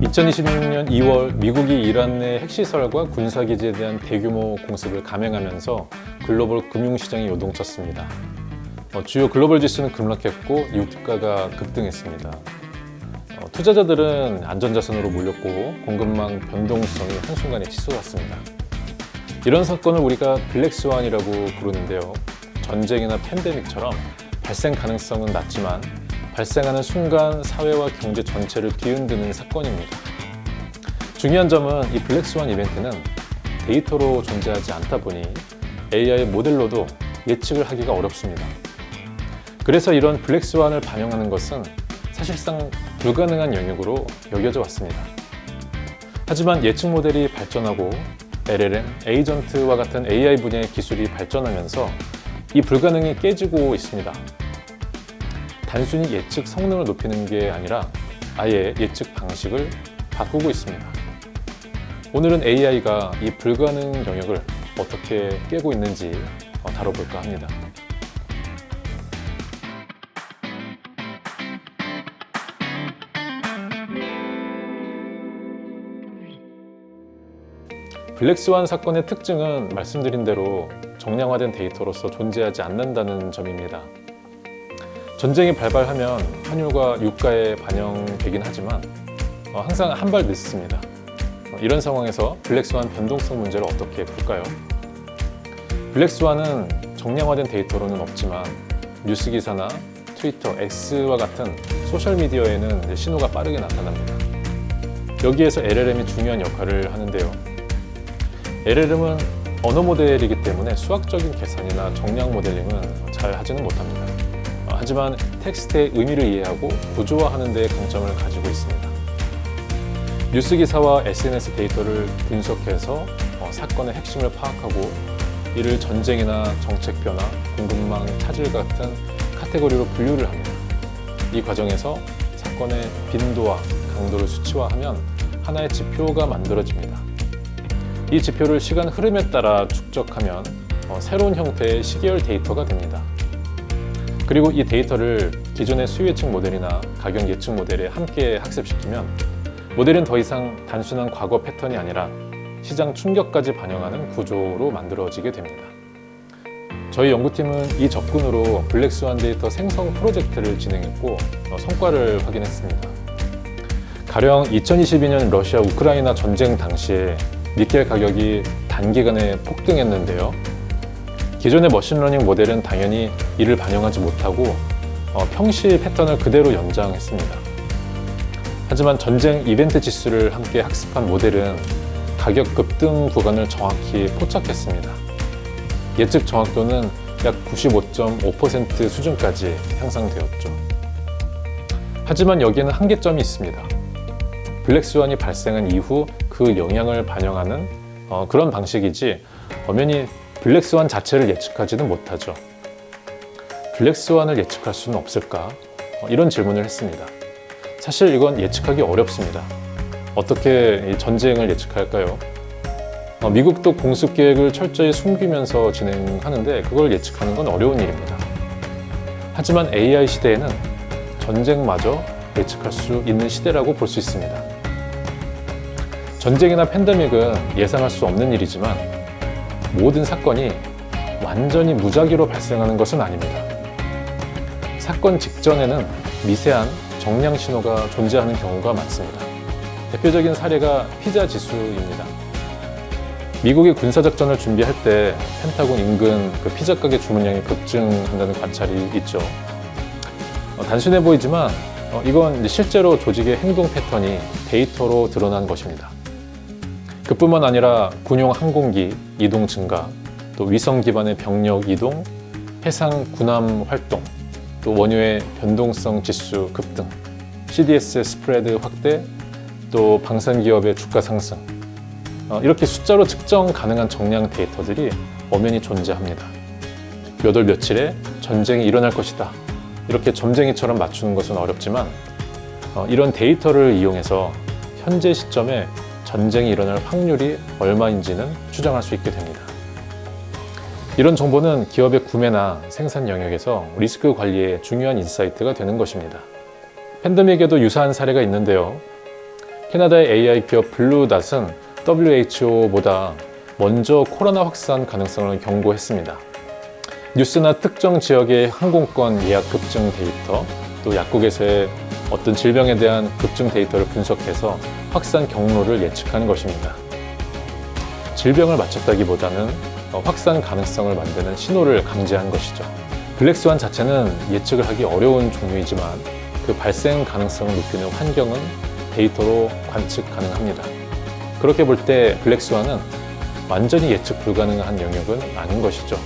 2026년 2월 미국이 이란 내 핵시설과 군사기지에 대한 대규모 공습을 감행하면서 글로벌 금융시장이 요동쳤습니다. 주요 글로벌 지수는 급락했고 유가가 급등했습니다. 투자자들은 안전자산으로 몰렸고 공급망 변동성이 한순간에 치솟았습니다. 이런 사건을 우리가 블랙스완이라고 부르는데요. 전쟁이나 팬데믹처럼 발생 가능성은 낮지만 발생하는 순간 사회와 경제 전체를 뒤흔드는 사건입니다. 중요한 점은 이 블랙스완 이벤트는 데이터로 존재하지 않다 보니 AI 모델로도 예측을 하기가 어렵습니다. 그래서 이런 블랙스완을 반영하는 것은 사실상 불가능한 영역으로 여겨져 왔습니다. 하지만 예측 모델이 발전하고 LLM, 에이전트와 같은 AI 분야의 기술이 발전하면서 이 불가능이 깨지고 있습니다. 단순히 예측 성능을 높이는 게 아니라 아예 예측 방식을 바꾸고 있습니다. 오늘은 AI가 이 불가능 영역을 어떻게 깨고 있는지 다뤄볼까 합니다. 블랙스완 사건의 특징은 말씀드린 대로 정량화된 데이터로서 존재하지 않는다는 점입니다. 전쟁이 발발하면 환율과 유가에 반영되긴 하지만 항상 한 발 늦습니다. 이런 상황에서 블랙스완 변동성 문제를 어떻게 풀까요? 블랙스완은 정량화된 데이터로는 없지만 뉴스기사나 트위터, X와 같은 소셜미디어에는 신호가 빠르게 나타납니다. 여기에서 LLM이 중요한 역할을 하는데요. LLM은 언어 모델이기 때문에 수학적인 계산이나 정량 모델링은 잘 하지는 못합니다. 하지만 텍스트의 의미를 이해하고 구조화하는 데 강점을 가지고 있습니다. 뉴스 기사와 SNS 데이터를 분석해서 사건의 핵심을 파악하고 이를 전쟁이나 정책 변화, 공급망 차질 같은 카테고리로 분류를 합니다. 이 과정에서 사건의 빈도와 강도를 수치화하면 하나의 지표가 만들어집니다. 이 지표를 시간 흐름에 따라 축적하면 새로운 형태의 시계열 데이터가 됩니다. 그리고 이 데이터를 기존의 수요 예측 모델이나 가격 예측 모델에 함께 학습시키면 모델은 더 이상 단순한 과거 패턴이 아니라 시장 충격까지 반영하는 구조로 만들어지게 됩니다. 저희 연구팀은 이 접근으로 블랙스완 데이터 생성 프로젝트를 진행했고 성과를 확인했습니다. 가령 2022년 러시아 우크라이나 전쟁 당시에 니켈 가격이 단기간에 폭등했는데요. 기존의 머신러닝 모델은 당연히 이를 반영하지 못하고 평시 패턴을 그대로 연장했습니다. 하지만 전쟁 이벤트 지수를 함께 학습한 모델은 가격 급등 구간을 정확히 포착했습니다. 예측 정확도는 약 95.5% 수준까지 향상되었죠. 하지만 여기에는 한계점이 있습니다. 블랙스완이 발생한 이후 그 영향을 반영하는 그런 방식이지 엄연히 블랙스완 자체를 예측하지는 못하죠. 블랙스완을 예측할 수는 없을까? 이런 질문을 했습니다. 사실 이건 예측하기 어렵습니다. 어떻게 전쟁을 예측할까요? 미국도 공습 계획을 철저히 숨기면서 진행하는데 그걸 예측하는 건 어려운 일입니다. 하지만 AI 시대에는 전쟁마저 예측할 수 있는 시대라고 볼 수 있습니다. 전쟁이나 팬데믹은 예상할 수 없는 일이지만 모든 사건이 완전히 무작위로 발생하는 것은 아닙니다. 사건 직전에는 미세한 정량 신호가 존재하는 경우가 많습니다. 대표적인 사례가 피자 지수입니다. 미국이 군사작전을 준비할 때 펜타곤 인근 그 피자 가게 주문량이 급증한다는 관찰이 있죠. 단순해 보이지만 이건 실제로 조직의 행동 패턴이 데이터로 드러난 것입니다. 그뿐만 아니라 군용 항공기 이동 증가, 또 위성 기반의 병력 이동, 해상 군함 활동, 또 원유의 변동성 지수 급등, CDS 스프레드 확대, 또 방산 기업의 주가 상승, 이렇게 숫자로 측정 가능한 정량 데이터들이 엄연히 존재합니다. 몇 월 며칠에 전쟁이 일어날 것이다. 이렇게 점쟁이처럼 맞추는 것은 어렵지만 이런 데이터를 이용해서 현재 시점에 전쟁이 일어날 확률이 얼마인지는 추정할 수 있게 됩니다. 이런 정보는 기업의 구매나 생산 영역에서 리스크 관리에 중요한 인사이트가 되는 것입니다. 팬데믹에도 유사한 사례가 있는데요. 캐나다의 AI 기업 블루닷은 WHO보다 먼저 코로나 확산 가능성을 경고했습니다. 뉴스나 특정 지역의 항공권 예약 급증 데이터, 또 약국에서의 어떤 질병에 대한 급증 데이터를 분석해서 확산 경로를 예측하는 것입니다. 질병을 맞췄다기보다는 확산 가능성을 만드는 신호를 감지한 것이죠. 블랙스완 자체는 예측을 하기 어려운 종류이지만 그 발생 가능성을 높이는 환경은 데이터로 관측 가능합니다. 그렇게 볼 때 블랙스완은 완전히 예측 불가능한 영역은 아닌 것이죠.